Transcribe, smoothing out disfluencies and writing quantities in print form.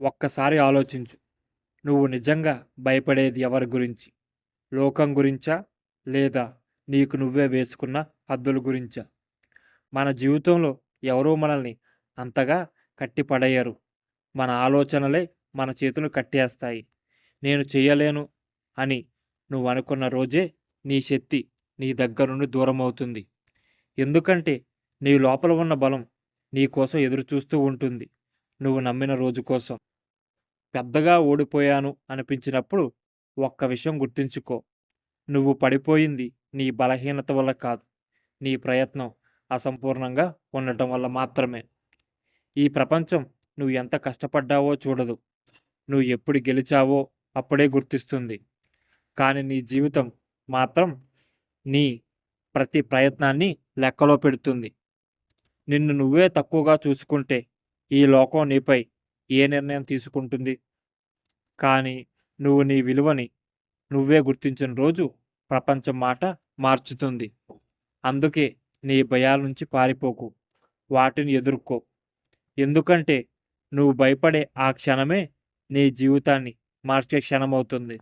ఒక్కసారి ఆలోచించు. నువ్వు నిజంగా భయపడేది ఎవరి గురించి? లోకం గురించా? లేదా నీకు నువ్వే వేసుకున్న హద్దుల గురించా? మన జీవితంలో ఎవరూ మనల్ని అంతగా కట్టిపడేయరు. మన ఆలోచనలే మన చేతులు కట్టేస్తాయి. నేను చెయ్యలేను అని నువ్వనుకున్న రోజే నీ శక్తి నీ దగ్గర నుండి దూరమవుతుంది. ఎందుకంటే నీ లోపల ఉన్న బలం నీ కోసం ఎదురుచూస్తూ ఉంటుంది. నువ్వు నమ్మిన రోజు కోసం. పెద్దగా ఓడిపోయాను అనిపించినప్పుడు ఒక్క విషయం గుర్తుంచుకో. నువ్వు పడిపోయింది నీ బలహీనత వల్ల కాదు. నీ ప్రయత్నం అసంపూర్ణంగా ఉండటం వల్ల మాత్రమే. ఈ ప్రపంచం నువ్వు ఎంత కష్టపడ్డావో చూడదు. నువ్వు ఎప్పుడు గెలిచావో అప్పుడే గుర్తిస్తుంది. కానీ నీ జీవితం మాత్రం నీ ప్రతి ప్రయత్నాన్ని లెక్కలో పెడుతుంది. నిన్ను నువ్వే తక్కువగా చూసుకుంటే ఈ లోకం నీపై ఏ నిర్ణయం తీసుకుంటుంది? కానీ నువ్వు నీ విలువని నువ్వే గుర్తించిన రోజు ప్రపంచం మాట మార్చుతుంది. అందుకే నీ భయాల నుంచి పారిపోకు. వాటిని ఎదుర్కో. ఎందుకంటే నువ్వు భయపడే ఆ క్షణమే నీ జీవితాన్ని మార్చే క్షణమవుతుంది.